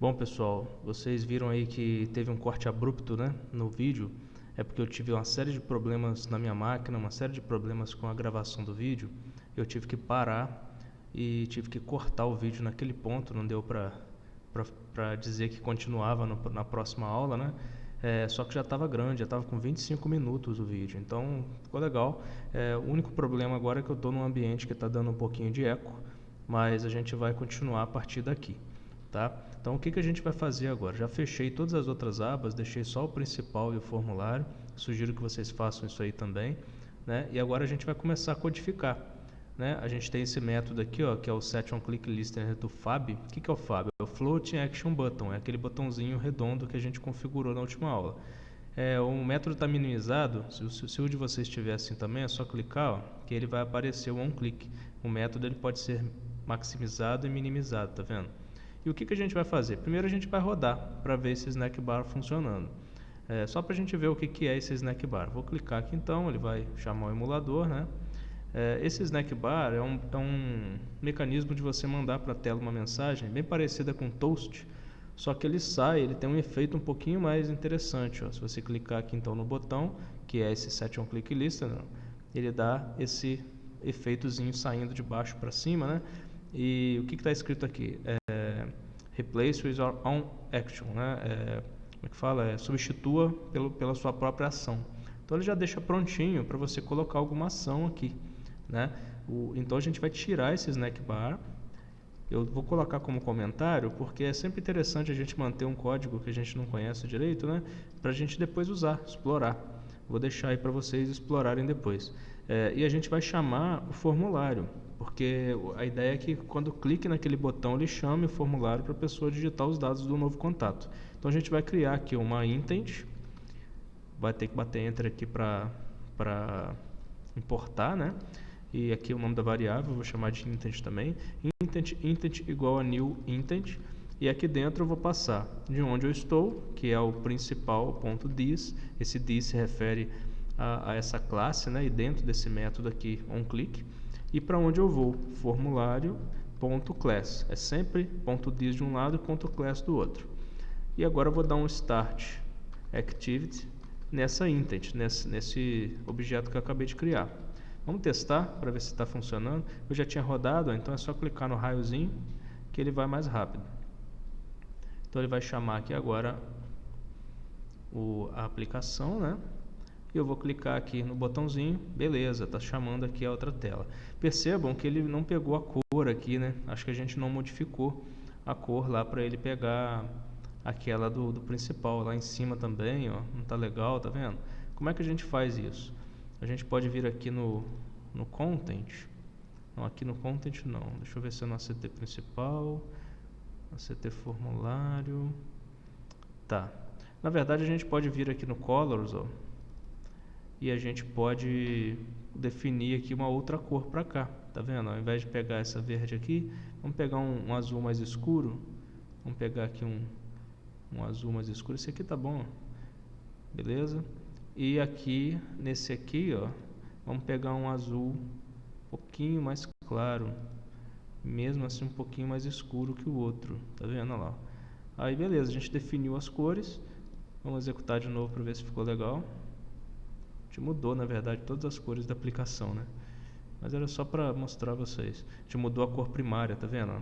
Bom, pessoal, vocês viram aí que teve um corte abrupto, né, no vídeo. É porque eu tive uma série de problemas na minha máquina, uma série de problemas com a gravação do vídeo. Eu tive que parar e tive que cortar o vídeo naquele ponto. Não deu para dizer que continuava na próxima aula, né? Só que já estava grande, já estava com 25 minutos o vídeo, então ficou legal. O único problema agora é que eu estou num ambiente que está dando um pouquinho de eco, mas a gente vai continuar a partir daqui. Tá? Então o que a gente vai fazer agora? Já fechei todas as outras abas, deixei só o principal e o formulário. Sugiro que vocês façam isso aí também, né? E agora a gente vai começar a codificar, né? A gente tem esse método aqui, ó, que é o setOnClickListener do FAB. O que é o FAB? É o Floating Action Button, é aquele botãozinho redondo que a gente configurou na última aula. O método está minimizado. Se o de vocês estiver assim também, é só clicar, ó, que ele vai aparecer o onClick. O método ele pode ser maximizado e minimizado, tá vendo? E o que a gente vai fazer? Primeiro a gente vai rodar para ver esse snack bar funcionando. Só para a gente ver o que é esse snack bar. Vou clicar aqui então, ele vai chamar o emulador, né? Esse snack bar é um mecanismo de você mandar para a tela uma mensagem bem parecida com Toast, só que ele tem um efeito um pouquinho mais interessante. Ó. Se você clicar aqui então no botão, que é esse setOnClickListener, ele dá esse efeitozinho saindo de baixo para cima, né? E o que está escrito aqui? Replace with your own action, né? Como é que fala? Substitua pela sua própria ação. Então ele já deixa prontinho para você colocar alguma ação aqui, né? Então a gente vai tirar esse snack bar. Eu vou colocar como comentário porque é sempre interessante a gente manter um código que a gente não conhece direito, né? Para a gente depois usar, explorar. Vou deixar aí para vocês explorarem depois. E a gente vai chamar o formulário, porque a ideia é que quando clique naquele botão ele chame o formulário para a pessoa digitar os dados do novo contato. Então a gente vai criar aqui uma intent, vai ter que bater enter aqui para importar, né? E aqui o nome da variável, eu vou chamar de intent também. Intent igual a new intent. E aqui dentro eu vou passar de onde eu estou, que é o principal ponto .this. Esse .this se refere a essa classe, né? E dentro desse método aqui, onClick. E para onde eu vou? Formulário.class. É sempre ponto .this de um lado e ponto .class do outro. E agora eu vou dar um start activity nessa intent, nesse objeto que eu acabei de criar. Vamos testar para ver se está funcionando. Eu já tinha rodado, então é só clicar no raiozinho que ele vai mais rápido. Então ele vai chamar aqui agora a aplicação, né? E eu vou clicar aqui no botãozinho, beleza, está chamando aqui a outra tela. Percebam que ele não pegou a cor aqui, né? Acho que a gente não modificou a cor lá para ele pegar aquela do principal. Lá em cima também, ó, não está legal, tá vendo? Como é que a gente faz isso? A gente pode vir aqui no content. Não, aqui no content não. Deixa eu ver se é no ACT principal. ACT formulário. Tá. Na verdade a gente pode vir aqui no colors, ó. E a gente pode definir aqui uma outra cor para cá. Tá vendo? Ao invés de pegar essa verde aqui, vamos pegar um azul mais escuro. Vamos pegar aqui um azul mais escuro. Esse aqui tá bom. Beleza? E aqui, nesse aqui, ó, vamos pegar um azul um pouquinho mais claro, mesmo assim um pouquinho mais escuro que o outro, tá vendo? Olha lá. Aí beleza, a gente definiu as cores. Vamos executar de novo para ver se ficou legal. A gente mudou, na verdade, todas as cores da aplicação, né? Mas era só para mostrar a vocês. A gente mudou a cor primária, tá vendo?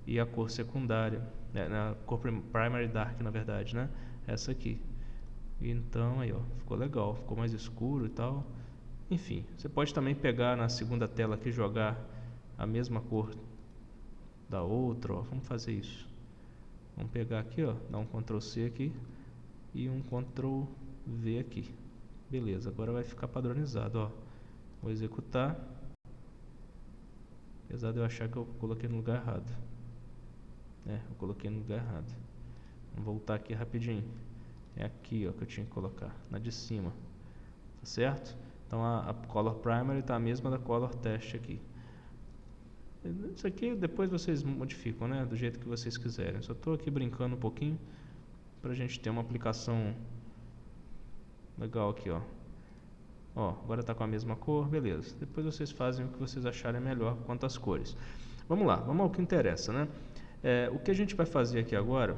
E a cor secundária, a cor primary dark, na verdade, né? Essa aqui. Então aí, ó, ficou legal, ficou mais escuro e tal. Enfim, você pode também pegar na segunda tela aqui e jogar a mesma cor da outra, ó. Vamos fazer isso. Vamos pegar aqui, ó, dar um Ctrl C aqui e um Ctrl V aqui. Beleza, agora vai ficar padronizado, ó. Vou executar. Apesar de eu achar que eu coloquei no lugar errado. Eu coloquei no lugar errado. Vamos voltar aqui rapidinho. É aqui, ó, que eu tinha que colocar, na de cima, tá certo? Então a color primary está a mesma da color test aqui. Isso aqui depois vocês modificam, né, do jeito que vocês quiserem. Só estou aqui brincando um pouquinho para a gente ter uma aplicação legal aqui, ó. Ó, agora está com a mesma cor, beleza. Depois vocês fazem o que vocês acharem melhor quanto às cores. Vamos lá, vamos ao que interessa, né? O que a gente vai fazer aqui agora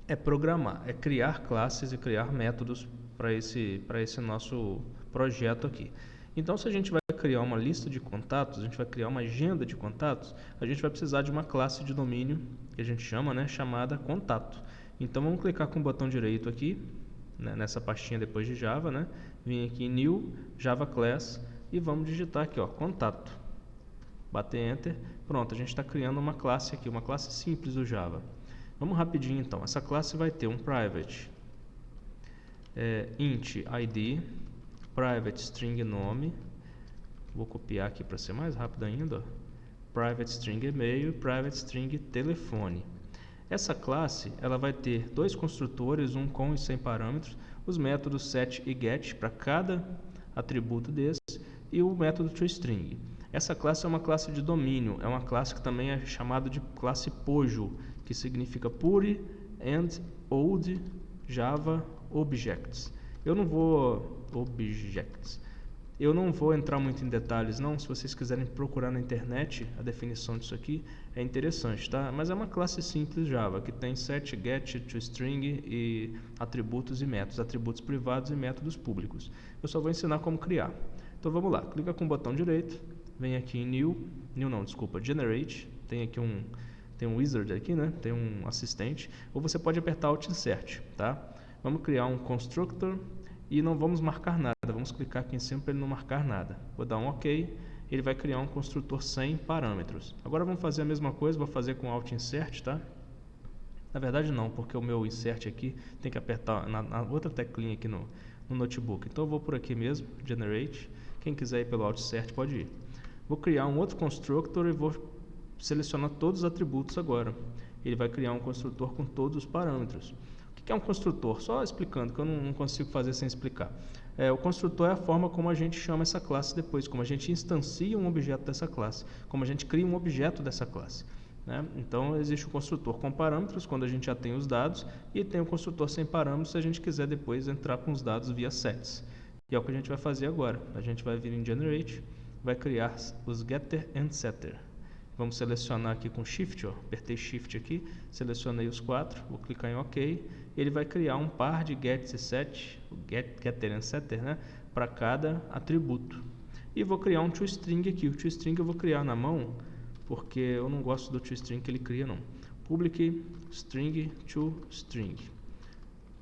é programar, é criar classes e criar métodos para esse nosso projeto aqui. Então, se a gente vai criar uma lista de contatos, a gente vai criar uma agenda de contatos, a gente vai precisar de uma classe de domínio, que a gente chama, né, chamada contato. Então, vamos clicar com o botão direito aqui, né, nessa pastinha depois de Java, né, vim aqui em New, Java Class, e vamos digitar aqui, ó, contato. Bater Enter, pronto, a gente está criando uma classe aqui, uma classe simples do Java. Vamos rapidinho então, essa classe vai ter um private int id, private string nome, vou copiar aqui para ser mais rápido ainda, ó, private string e-mail e private string telefone. Essa classe ela vai ter dois construtores, um com e sem parâmetros, os métodos set e get para cada atributo desse e o método toString. Essa classe é uma classe de domínio, é uma classe que também é chamada de classe POJO, que significa Pure and Old Java Objects. Eu não vou entrar muito em detalhes não, se vocês quiserem procurar na internet a definição disso aqui, é interessante, tá? Mas é uma classe simples Java, que tem set, get, toString e atributos e métodos, atributos privados e métodos públicos. Eu só vou ensinar como criar. Então vamos lá, clica com o botão direito, vem aqui em Generate, tem aqui um wizard aqui, né? Tem um assistente, ou você pode apertar Alt Insert, tá? Vamos criar um constructor e não vamos marcar nada, vamos clicar aqui em cima para ele não marcar nada. Vou dar um OK, ele vai criar um construtor sem parâmetros. Agora vamos fazer a mesma coisa, vou fazer com Alt Insert, tá? Na verdade não, porque o meu insert aqui tem que apertar na outra teclinha aqui no notebook. Então eu vou por aqui mesmo, Generate. Quem quiser ir pelo Alt Insert pode ir. Vou criar um outro constructor e vou selecionar todos os atributos agora. Ele vai criar um construtor com todos os parâmetros. O que é um construtor? Só explicando, que eu não consigo fazer sem explicar. O construtor é a forma como a gente chama essa classe depois, como a gente instancia um objeto dessa classe, como a gente cria um objeto dessa classe, né? Então existe o construtor com parâmetros, quando a gente já tem os dados, e tem o construtor sem parâmetros se a gente quiser depois entrar com os dados via sets. E é o que a gente vai fazer agora. A gente vai vir em Generate, vai criar os getter and setter. Vamos selecionar aqui com Shift, ó, apertei Shift aqui, selecionei os 4, vou clicar em OK. Ele vai criar um par de get e set, getter and setter, né, para cada atributo. E vou criar um toString aqui. O toString eu vou criar na mão, porque eu não gosto do toString que ele cria não. Public string toString.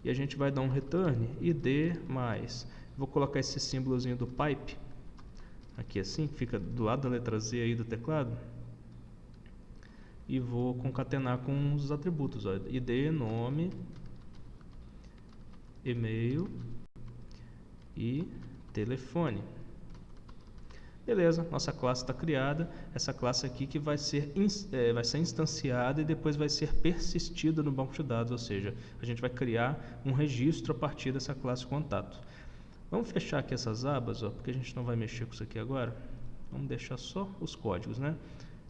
E a gente vai dar um return id mais. Vou colocar esse símbolozinho do pipe aqui assim, fica do lado da letra Z aí do teclado. E vou concatenar com os atributos, ó, id, nome, e-mail e telefone. Beleza, nossa classe está criada. Essa classe aqui que vai ser instanciada e depois vai ser persistida no banco de dados, ou seja, a gente vai criar um registro a partir dessa classe contato. Vamos fechar aqui essas abas, ó, porque a gente não vai mexer com isso aqui agora. Vamos deixar só os códigos, né?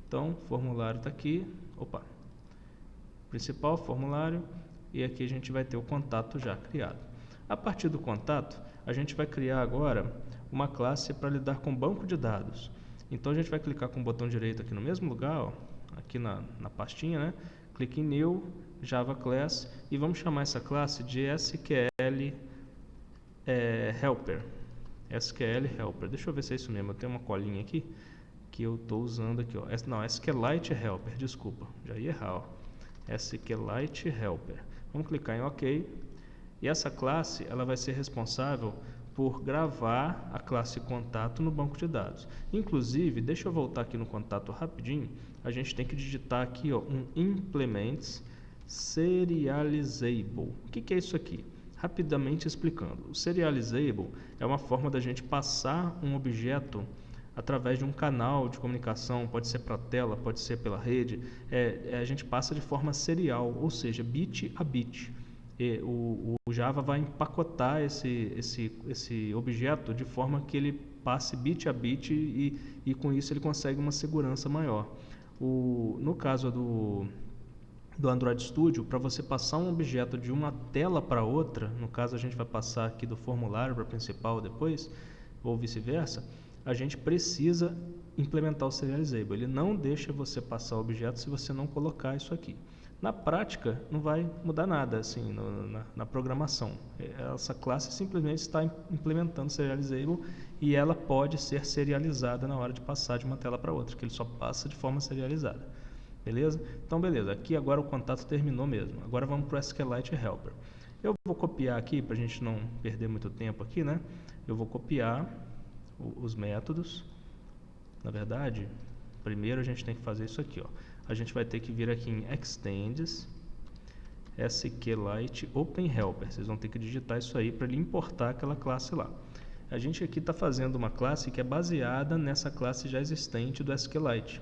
Então, formulário está aqui, opa, principal, formulário, e aqui a gente vai ter o contato já criado. A partir do contato, a gente vai criar agora uma classe para lidar com banco de dados. Então, a gente vai clicar com o botão direito aqui no mesmo lugar, ó, aqui na pastinha, né? Clique em New, Java Class, e vamos chamar essa classe de SQL Helper. SQL Helper. Deixa eu ver se é isso mesmo. Eu tenho uma colinha aqui que eu estou usando aqui, ó. Não, SQLite Helper, desculpa, já ia errar, ó. SQLite Helper. Vamos clicar em OK. E essa classe, ela vai ser responsável por gravar a classe contato no banco de dados. Inclusive, deixa eu voltar aqui no contato rapidinho. A gente tem que digitar aqui, ó, um implements serializable. O que é isso aqui? Rapidamente explicando. O serializable é uma forma da gente passar um objeto através de um canal de comunicação, pode ser para a tela, pode ser pela rede, a gente passa de forma serial, ou seja, bit a bit. O Java vai empacotar esse objeto de forma que ele passe bit a bit e com isso ele consegue uma segurança maior. No caso do Android Studio, para você passar um objeto de uma tela para outra, no caso a gente vai passar aqui do formulário para a principal depois, ou vice-versa, a gente precisa implementar o serializable. Ele não deixa você passar o objeto se você não colocar isso aqui. Na prática, não vai mudar nada assim, na programação. Essa classe simplesmente está implementando serializable e ela pode ser serializada na hora de passar de uma tela para outra, que ele só passa de forma serializada. Beleza? Então, beleza. Aqui agora o contato terminou mesmo. Agora vamos para o SQLite Helper. Eu vou copiar aqui, para a gente não perder muito tempo aqui, né? Eu vou copiar os métodos. Na verdade, primeiro a gente tem que fazer isso aqui, ó. A gente vai ter que vir aqui em Extends, SQLite Open Helper. Vocês vão ter que digitar isso aí para ele importar aquela classe lá. A gente aqui está fazendo uma classe que é baseada nessa classe já existente do SQLite.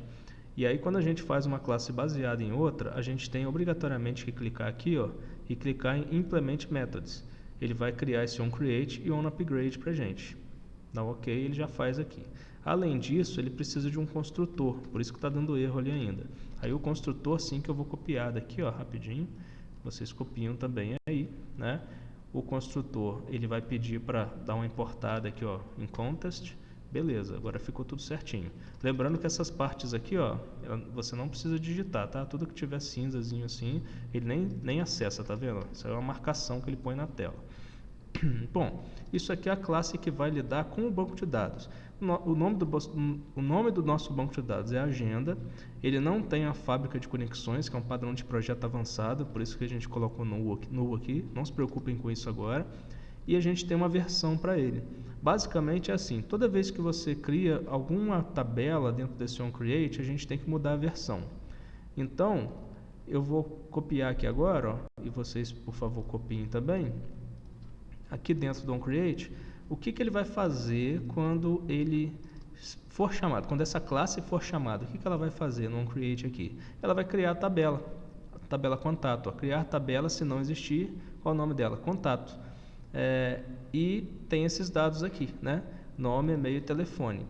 E aí quando a gente faz uma classe baseada em outra, a gente tem obrigatoriamente que clicar aqui, ó, e clicar em Implement Methods. Ele vai criar esse onCreate e onUpgrade para a gente. Dá OK, ele já faz aqui. Além disso, ele precisa de um construtor, por isso que está dando erro ali ainda. Aí o construtor sim que eu vou copiar daqui, ó, rapidinho. Vocês copiam também aí, né? O construtor, ele vai pedir para dar uma importada aqui, ó, em Contest. Beleza, agora ficou tudo certinho. Lembrando que essas partes aqui, ó, você não precisa digitar, tá? Tudo que tiver cinzazinho assim, ele nem acessa, tá vendo? Isso é uma marcação que ele põe na tela. Bom, isso aqui é a classe que vai lidar com o banco de dados. O nome do nosso banco de dados é agenda. Ele não tem a fábrica de conexões, que é um padrão de projeto avançado, por isso que a gente colocou null aqui. Não se preocupem com isso agora. E a gente tem uma versão para ele. Basicamente é assim, toda vez que você cria alguma tabela dentro desse onCreate, a gente tem que mudar a versão. Então, eu vou copiar aqui agora, ó, e vocês, por favor, copiem também. Aqui dentro do onCreate, o que ele vai fazer quando ele for chamado, quando essa classe for chamada, o que ela vai fazer no onCreate aqui? Ela vai criar a tabela contato, ó, criar tabela se não existir, qual é o nome dela? Contato. E tem esses dados aqui, né? Nome, e-mail e telefone.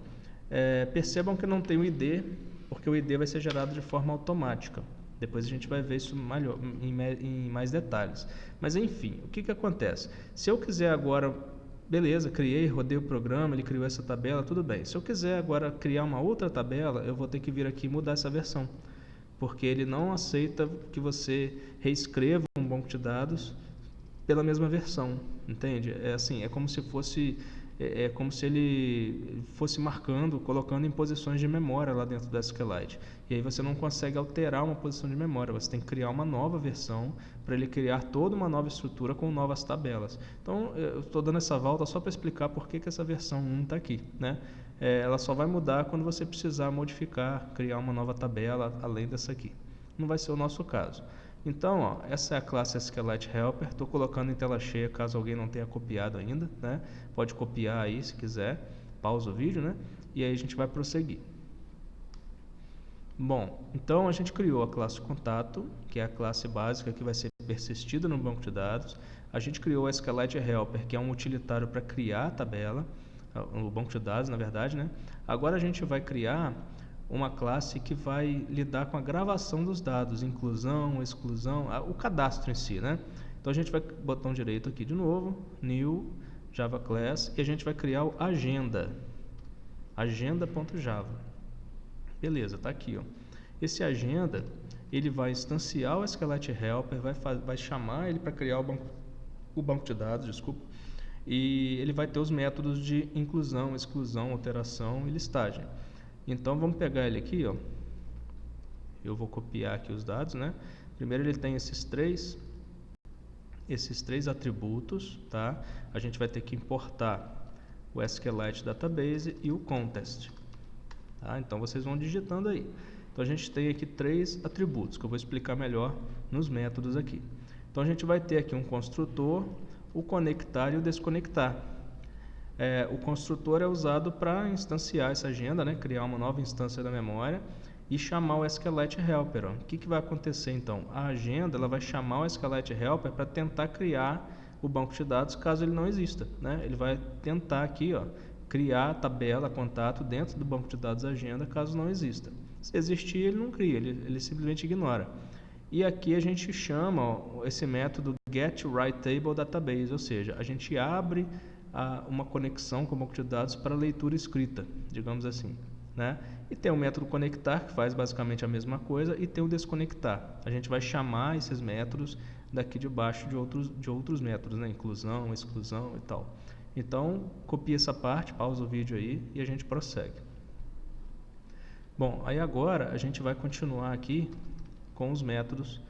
Percebam que não tem o ID, porque o ID vai ser gerado de forma automática. Depois a gente vai ver isso em mais detalhes. Mas enfim, o que acontece? Se eu quiser agora, beleza, rodei o programa, ele criou essa tabela, tudo bem. Se eu quiser agora criar uma outra tabela, eu vou ter que vir aqui e mudar essa versão. Porque ele não aceita que você reescreva um banco de dados pela mesma versão, entende? É como se fosse... como se ele fosse marcando, colocando em posições de memória lá dentro do SQLite. E aí você não consegue alterar uma posição de memória, você tem que criar uma nova versão para ele criar toda uma nova estrutura com novas tabelas. Então, eu estou dando essa volta só para explicar por que essa versão 1 está aqui, né? Ela só vai mudar quando você precisar modificar, criar uma nova tabela além dessa aqui. Não vai ser o nosso caso. Então, ó, essa é a classe SQLite Helper. Estou colocando em tela cheia caso alguém não tenha copiado ainda, né? Pode copiar aí se quiser. Pausa o vídeo, né? E aí a gente vai prosseguir. Bom, então a gente criou a classe contato, que é a classe básica que vai ser persistida no banco de dados. A gente criou o SQLite Helper, que é um utilitário para criar a tabela, o banco de dados, na verdade, né? Agora a gente vai criar uma classe que vai lidar com a gravação dos dados, inclusão, exclusão, o cadastro em si, né? Então a gente vai botão direito aqui de novo, new, Java Class, e a gente vai criar o agenda, agenda.java. Beleza, tá aqui, ó. Esse agenda, ele vai instanciar o SQLite Helper, vai chamar ele para criar o banco de dados, desculpa, e ele vai ter os métodos de inclusão, exclusão, alteração e listagem. Então vamos pegar ele aqui, ó. Eu vou copiar aqui os dados, né? Primeiro ele tem esses três atributos, tá? A gente vai ter que importar o SQLite Database e o Contest. Tá? Então vocês vão digitando aí. Então a gente tem aqui 3 atributos que eu vou explicar melhor nos métodos aqui. Então a gente vai ter aqui um construtor, o conectar e o desconectar. O construtor é usado para instanciar essa agenda, né? Criar uma nova instância da memória e chamar o SQLite Helper. Ó. O que vai acontecer então? A agenda ela vai chamar o SQLite Helper para tentar criar o banco de dados caso ele não exista, né? Ele vai tentar aqui, ó, criar a tabela, contato dentro do banco de dados agenda caso não exista. Se existir, ele não cria, ele simplesmente ignora. E aqui a gente chama, ó, esse método getWriteTableDatabase, ou seja, a gente abre uma conexão com o banco de dados para leitura escrita, digamos assim, né? E tem o método conectar, que faz basicamente a mesma coisa, e tem o desconectar. A gente vai chamar esses métodos daqui de baixo de outros métodos, né? Inclusão, exclusão e tal. Então, copia essa parte, pausa o vídeo aí e a gente prossegue. Bom, aí agora a gente vai continuar aqui com os métodos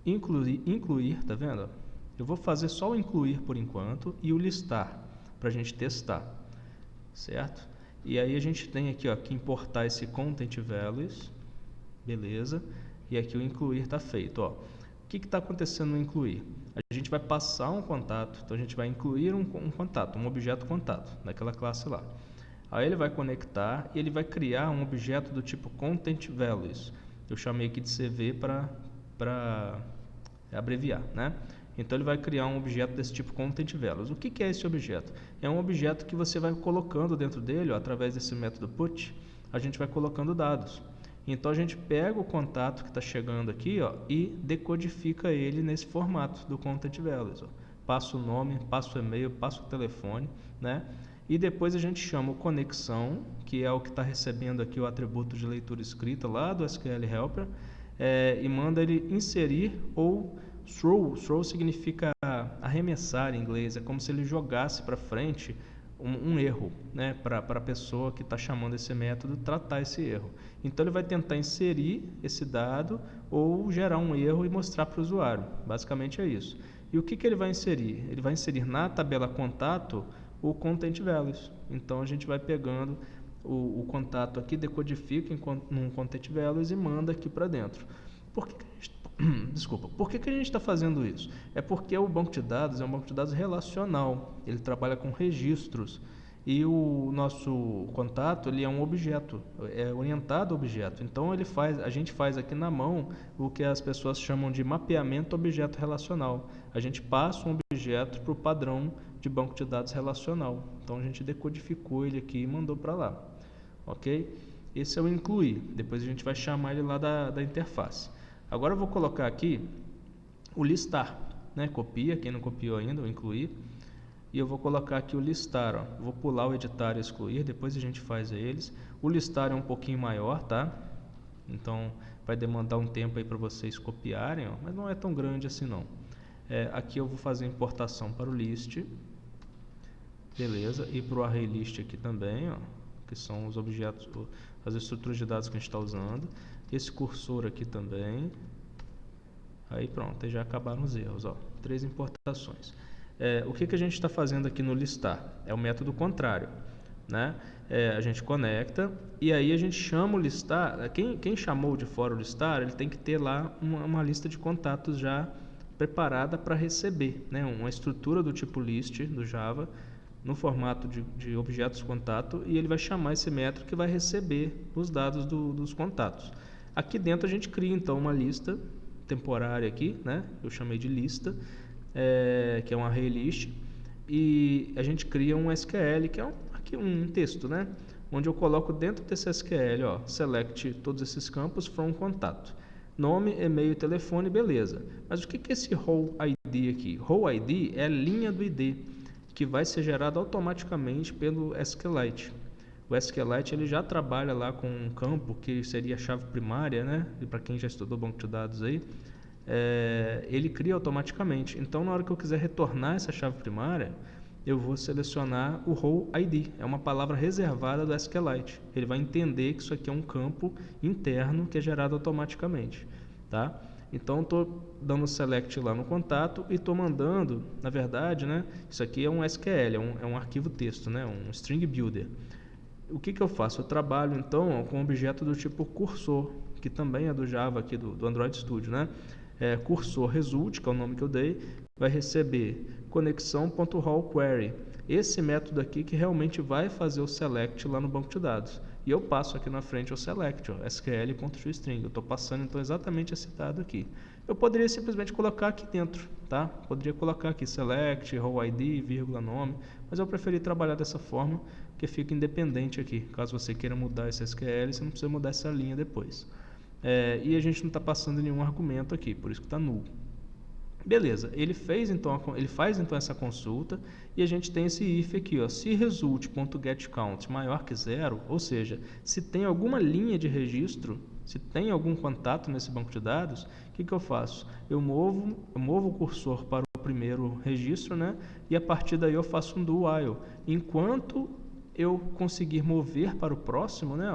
incluir, tá vendo? Eu vou fazer só o incluir por enquanto e o listar, para a gente testar, certo? E aí a gente tem aqui, ó, que importar esse content values, beleza? E aqui o incluir está feito, ó. O que está acontecendo no incluir? A gente vai passar um contato, então a gente vai incluir um contato, um objeto contato, naquela classe lá. Aí ele vai conectar e ele vai criar um objeto do tipo content values. Eu chamei aqui de CV para abreviar, né? Então ele vai criar um objeto desse tipo content values. O que é esse objeto? É um objeto que você vai colocando dentro dele, ó, através desse método put, a gente vai colocando dados. Então a gente pega o contato que está chegando aqui, ó, e decodifica ele nesse formato do content values. Ó. Passa o nome, passa o e-mail, passa o telefone, né? E depois a gente chama o conexão, que é o que está recebendo aqui o atributo de leitura escrita lá do SQL Helper, e manda ele inserir ou throw. Throw significa arremessar em inglês, é como se ele jogasse para frente um erro, né, para a pessoa que está chamando esse método tratar esse erro. Então ele vai tentar inserir esse dado ou gerar um erro e mostrar para o usuário. Basicamente é isso. E o que ele vai inserir? Ele vai inserir na tabela contato o content values. Então a gente vai pegando o contato aqui, decodifica num content values e manda aqui para dentro. Por que a gente está fazendo isso? É porque o banco de dados é um banco de dados relacional. Ele trabalha com registros. E o nosso contato, ele é um objeto, é orientado a objeto. Então a gente faz aqui na mão o que as pessoas chamam de mapeamento objeto relacional. A gente passa um objeto para o padrão de banco de dados relacional. Então a gente decodificou ele aqui e mandou para lá. Ok? Esse é o incluir. Depois a gente vai chamar ele lá da interface. Agora eu vou colocar aqui o listar, né? Copia, quem não copiou ainda, o incluir. E eu vou colocar aqui o listar, ó. Vou pular o editar e excluir, depois a gente faz eles. O listar é um pouquinho maior, tá? Então vai demandar um tempo aí para vocês copiarem, ó, mas não é tão grande assim não. Aqui eu vou fazer a importação para o list, beleza? E para o array list aqui também, ó, que são os objetos, as estruturas de dados que a gente está usando. Esse cursor aqui também. Aí pronto, aí já acabaram os erros, ó. 3 importações. O que a gente está fazendo aqui no listar? É o método contrário, né? A gente conecta e aí a gente chama o listar. Quem chamou de fora o listar, ele tem que ter lá uma lista de contatos já preparada para receber, né? Uma estrutura do tipo list do Java no formato de objetos contato, e ele vai chamar esse método que vai receber os dados dos contatos. Aqui dentro a gente cria então uma lista temporária aqui, né? Eu chamei de lista, que é um array list, e a gente cria um SQL, que é aqui um texto, né? Onde eu coloco dentro desse SQL, ó, select todos esses campos from contato. Nome, e-mail, telefone, beleza. Mas o que é esse role ID aqui? Role ID é a linha do ID, que vai ser gerado automaticamente pelo SQLite. O SQLite ele já trabalha lá com um campo que seria a chave primária, né? E para quem já estudou banco de dados aí, ele cria automaticamente. Então, na hora que eu quiser retornar essa chave primária, eu vou selecionar o role ID. É uma palavra reservada do SQLite. Ele vai entender que isso aqui é um campo interno que é gerado automaticamente, tá? Então, estou dando select lá no contato e estou mandando, na verdade, né? Isso aqui é um SQL, é um arquivo texto, né? Um string builder. O que eu faço? Eu trabalho, então, com um objeto do tipo cursor, que também é do Java aqui, do Android Studio, né? Cursor result, que é o nome que eu dei, vai receber conexão.role_query. Esse método aqui que realmente vai fazer o select lá no banco de dados. E eu passo aqui na frente o select, ó, sql.toString. Eu estou passando então exatamente esse dado aqui. Eu poderia simplesmente colocar aqui dentro, tá? Poderia colocar aqui select, role ID, vírgula, nome, mas eu preferi trabalhar dessa forma, que fica independente aqui. Caso você queira mudar esse SQL, você não precisa mudar essa linha depois. E a gente não está passando nenhum argumento aqui, por isso que está null. Beleza, ele faz então essa consulta e a gente tem esse if aqui, ó, se result.getCount maior que 0, ou seja, se tem alguma linha de registro, se tem algum contato nesse banco de dados, o que eu faço? Eu movo o cursor para o primeiro registro, né? E a partir daí eu faço um do while. Enquanto eu conseguir mover para o próximo, né?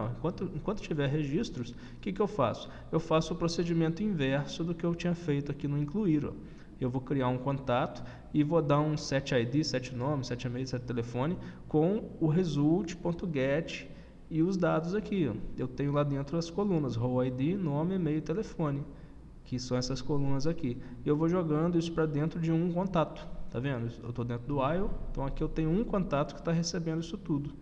Enquanto tiver registros, o que eu faço? Eu faço o procedimento inverso do que eu tinha feito aqui no incluir. Ó. Eu vou criar um contato e vou dar um set ID, set nome, set e-mail, set telefone com o result.get e os dados aqui. Ó. Eu tenho lá dentro as colunas, role ID, nome, e-mail e telefone, que são essas colunas aqui. Eu vou jogando isso para dentro de um contato. Tá vendo? Eu estou dentro do while, então aqui eu tenho um contato que está recebendo isso tudo.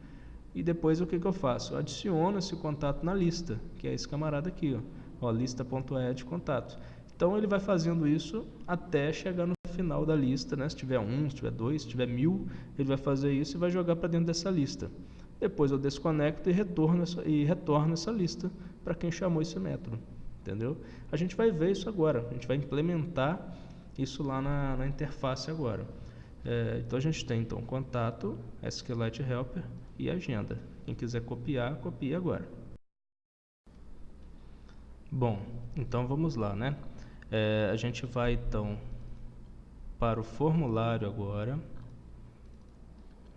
E depois o que eu faço? Eu adiciono esse contato na lista, que é esse camarada aqui, ó, lista.add contato. Então ele vai fazendo isso até chegar no final da lista, né? Se tiver 1, se tiver 2, se tiver 1000, ele vai fazer isso e vai jogar para dentro dessa lista. Depois eu desconecto e retorno essa lista para quem chamou esse método. Entendeu? A gente vai ver isso agora, a gente vai implementar isso lá na interface agora. Então a gente tem então contato, SQLite Helper e agenda. Quem quiser copiar, copia agora. Bom, então vamos lá, né? A gente vai então para o formulário agora.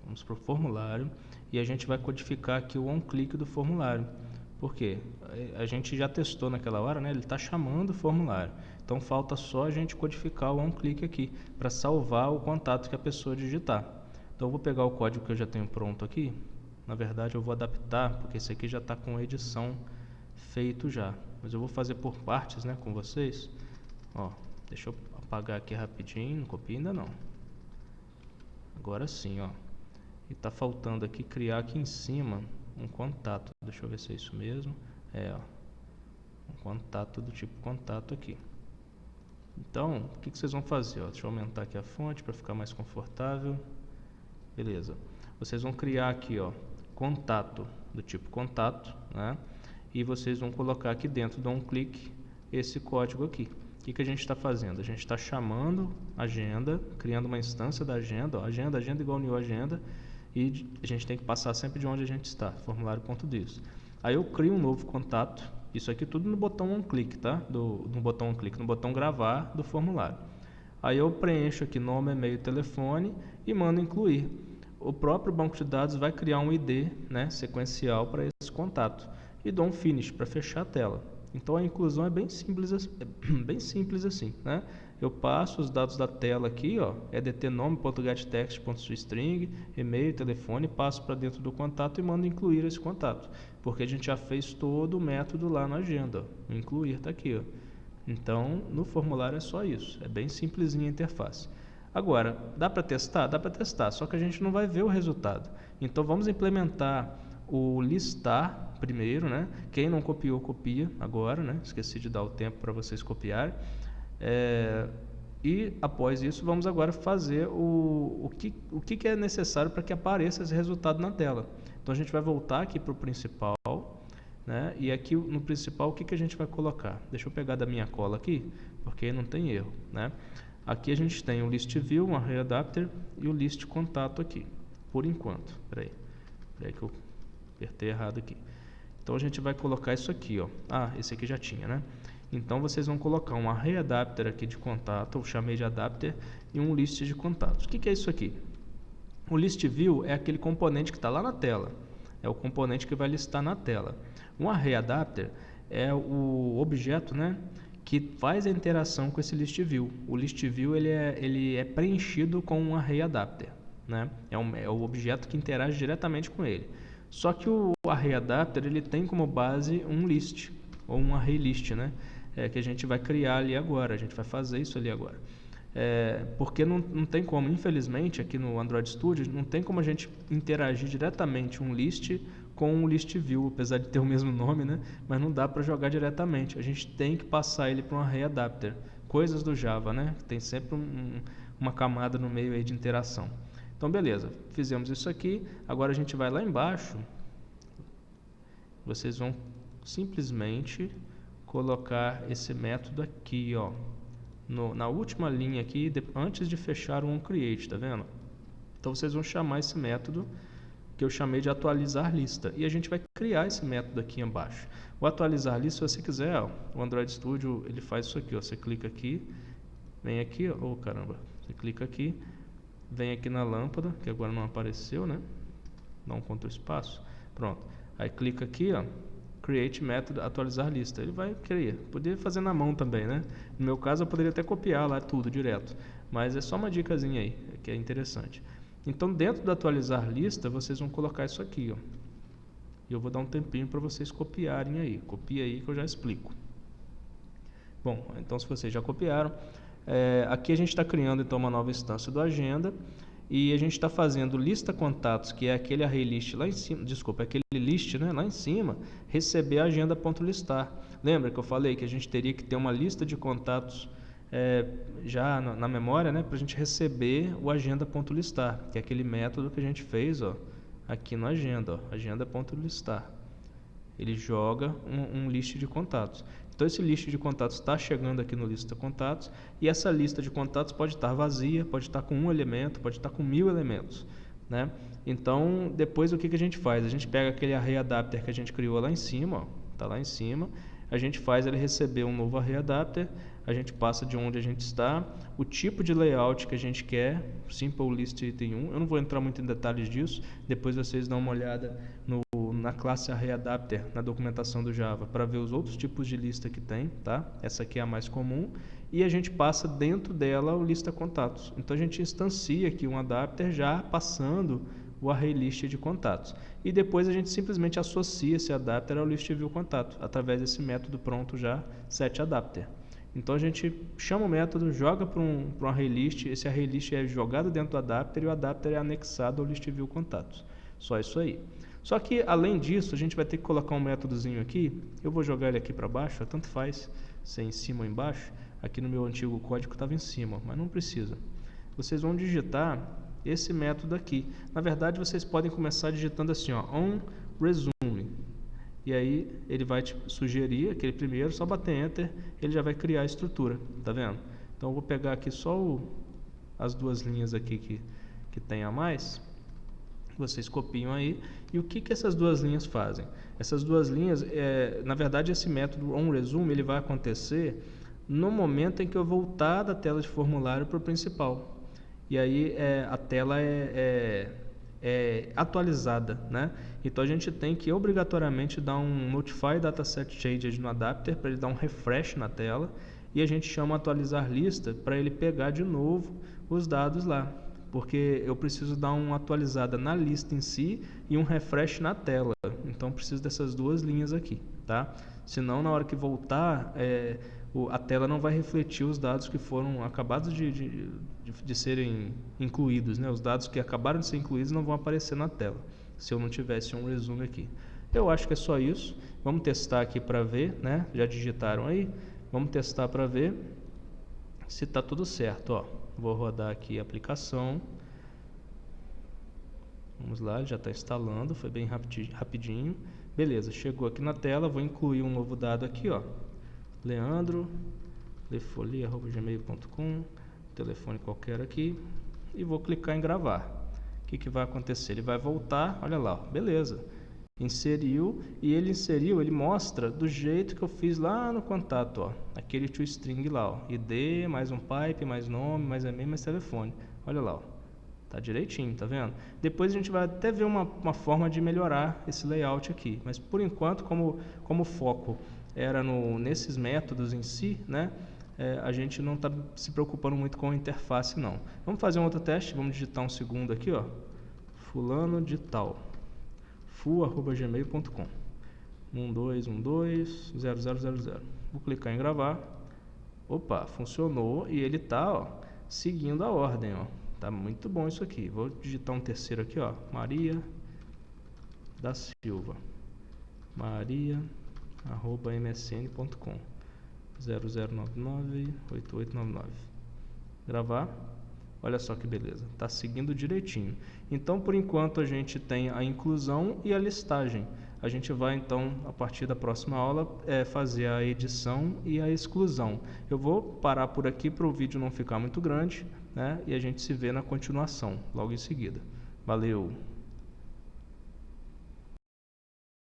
Vamos para o formulário e a gente vai codificar aqui o onClick do formulário. Por quê? A gente já testou naquela hora, né? Ele está chamando o formulário. Então falta só a gente codificar o onClick aqui para salvar o contato que a pessoa digitar. Então eu vou pegar o código que eu já tenho pronto aqui. Na verdade eu vou adaptar, porque esse aqui já está com edição feito já. Mas eu vou fazer por partes, né, com vocês. Ó, deixa eu apagar aqui rapidinho, não copia ainda não. Agora sim, ó. E está faltando aqui criar aqui em cima um contato. Deixa eu ver se é isso mesmo. Ó, um contato do tipo contato aqui. Então, o que vocês vão fazer? Ó, deixa eu aumentar aqui a fonte para ficar mais confortável. Beleza. Vocês vão criar aqui, ó, contato do tipo contato, né? E vocês vão colocar aqui dentro do onClick esse código aqui. O que a gente está fazendo? A gente está chamando agenda, criando uma instância da agenda, ó, agenda igual new agenda, e a gente tem que passar sempre de onde a gente está, formulário.dis. Aí eu crio um novo contato, isso aqui tudo no botão onClick, tá? No botão onClick, no botão gravar do formulário. Aí eu preencho aqui nome, e-mail, telefone e mando incluir. O próprio banco de dados vai criar um ID, né, sequencial para esse contato e dou um finish para fechar a tela. Então a inclusão é bem simples assim, né? Eu passo os dados da tela aqui, ó, edtnome.getText.toString, e-mail, telefone, passo para dentro do contato e mando incluir esse contato, porque a gente já fez todo o método lá na agenda, ó. O incluir está aqui, ó. Então no formulário é só isso, é bem simplesinha a interface. Agora, dá para testar? Dá para testar, só que a gente não vai ver o resultado. Então vamos implementar o listar primeiro, né? Quem não copiou, copia agora, né? Esqueci de dar o tempo para vocês copiarem. E após isso, vamos agora fazer o que é necessário para que apareça esse resultado na tela. Então a gente vai voltar aqui para o principal, né? E aqui no principal, o que a gente vai colocar? Deixa eu pegar da minha cola aqui, porque aí não tem erro, né? Aqui a gente tem o list view, um array adapter e o list contato aqui, por enquanto. Peraí que eu apertei errado aqui. Então a gente vai colocar isso aqui, ó. Esse aqui já tinha, né? Então vocês vão colocar um array adapter aqui de contato, eu chamei de adapter, e um list de contatos. O que é isso aqui? O list view é aquele componente que está lá na tela. É o componente que vai listar na tela. Um array adapter é o objeto, né, que faz a interação com esse list view. O list view ele é preenchido com um array adapter, né? É o objeto que interage diretamente com ele. Só que o array adapter ele tem como base um list ou um array list, né? Que a gente vai criar ali agora. A gente vai fazer isso ali agora. Porque não tem como, infelizmente, aqui no Android Studio, não tem como a gente interagir diretamente um list com um list view, apesar de ter o mesmo nome, né? Mas não dá para jogar diretamente. A gente tem que passar ele para um array adapter. Coisas do Java, né? Tem sempre uma camada no meio aí de interação. Então, beleza. Fizemos isso aqui. Agora a gente vai lá embaixo. Vocês vão simplesmente colocar esse método aqui, ó. na última linha aqui, antes de fechar o onCreate, tá vendo? Então vocês vão chamar esse método que eu chamei de atualizar lista, e a gente vai criar esse método aqui embaixo. O atualizar lista, se você quiser, ó, o Android Studio ele faz isso aqui, ó, você clica aqui, vem aqui, ó, oh, caramba, você clica aqui, vem aqui na lâmpada, que agora não apareceu, né? Dá um Ctrl espaço, pronto. Aí clica aqui, ó, Create Método, atualizar lista. Ele vai criar. Poderia fazer na mão também, né? No meu caso, eu poderia até copiar lá tudo direto. Mas é só uma dicasinha aí, que é interessante. Então, dentro do atualizar lista, vocês vão colocar isso aqui, ó. E eu vou dar um tempinho para vocês copiarem aí. Copia aí que eu já explico. Bom, então se vocês já copiaram, aqui a gente está criando então uma nova instância do Agenda. E a gente está fazendo lista contatos, que é aquele array list lá em cima, desculpa, aquele list, né, lá em cima, receber a agenda.listar. Lembra que eu falei que a gente teria que ter uma lista de contatos já na memória, né, para a gente receber o agenda.listar, que é aquele método que a gente fez, ó, aqui no agenda, agenda.listar. Ele joga um list de contatos. Então esse list de contatos está chegando aqui no lista contatos, e essa lista de contatos pode estar vazia, pode estar com um elemento, pode estar com 1000 elementos, né? Então depois o que a gente faz? A gente pega aquele array adapter que a gente criou lá em cima, ó, tá lá em cima, a gente faz ele receber um novo array adapter, a gente passa de onde a gente está, o tipo de layout que a gente quer, Simple List Item 1, eu não vou entrar muito em detalhes disso, depois vocês dão uma olhada na classe ArrayAdapter, na documentação do Java, para ver os outros tipos de lista que tem, tá? Essa aqui é a mais comum, e a gente passa dentro dela o lista contatos. Então a gente instancia aqui um adapter já passando o array list de contatos. E depois a gente simplesmente associa esse adapter ao list view contato, através desse método pronto já, setAdapter. Então a gente chama o método, joga para um array list, esse array list é jogado dentro do adapter e o adapter é anexado ao list view contatos. Só isso aí. Só que além disso, a gente vai ter que colocar um métodozinho aqui, eu vou jogar ele aqui para baixo, tanto faz ser em cima ou embaixo, aqui no meu antigo código estava em cima, mas não precisa. Vocês vão digitar esse método aqui. Na verdade, vocês podem começar digitando assim, ó, onResume. E aí ele vai te sugerir aquele primeiro, só bater Enter, ele já vai criar a estrutura, tá vendo? Então eu vou pegar aqui só as duas linhas aqui que tem a mais, vocês copiam aí, e o que essas duas linhas fazem? Essas duas linhas, na verdade esse método onResume, ele vai acontecer no momento em que eu voltar da tela de formulário para o principal. E aí a tela é atualizada, né? Então a gente tem que obrigatoriamente dar um Notify Dataset Changes no adapter para ele dar um refresh na tela, e a gente chama atualizar lista para ele pegar de novo os dados lá, porque eu preciso dar uma atualizada na lista em si e um refresh na tela. Então preciso dessas duas linhas aqui, tá? Senão na hora que voltar a tela não vai refletir os dados que foram acabados de serem incluídos, né? Os dados que acabaram de ser incluídos não vão aparecer na tela, se eu não tivesse um resumo aqui. Eu acho que é só isso. Vamos testar aqui para ver, né? Já digitaram aí? Vamos testar para ver se está tudo certo, ó. Vou rodar aqui a aplicação. Vamos lá, já está instalando, foi bem rapidinho. Beleza, chegou aqui na tela, vou incluir um novo dado aqui, ó. Leandro, lefolia@gmail.com, telefone qualquer aqui, e vou clicar em gravar. O que vai acontecer? Ele vai voltar, olha lá, ó, beleza. Inseriu, e ele mostra do jeito que eu fiz lá no contato, ó, aquele toString lá, ó, ID, mais um pipe, mais nome, mais e-mail, mais telefone. Olha lá, ó, tá direitinho, tá vendo? Depois a gente vai até ver uma forma de melhorar esse layout aqui, mas por enquanto, como o foco era nesses métodos em si, né? A gente não está se preocupando muito com a interface, não. Vamos fazer um outro teste, vamos digitar um segundo aqui, ó, fulano de tal, fu@gmail.com, 12120000. Vou clicar em gravar. Opa, funcionou, e ele tá, ó, seguindo a ordem, ó. Tá muito bom isso aqui. Vou digitar um terceiro aqui, ó, Maria da Silva, maria@msn.com, 00998899. Gravar. Olha só que beleza, está seguindo direitinho. Então, por enquanto, a gente tem a inclusão e a listagem. A gente vai então, a partir da próxima aula, fazer a edição e a exclusão. Eu vou parar por aqui para o vídeo não ficar muito grande, né? E a gente se vê na continuação, logo em seguida. Valeu!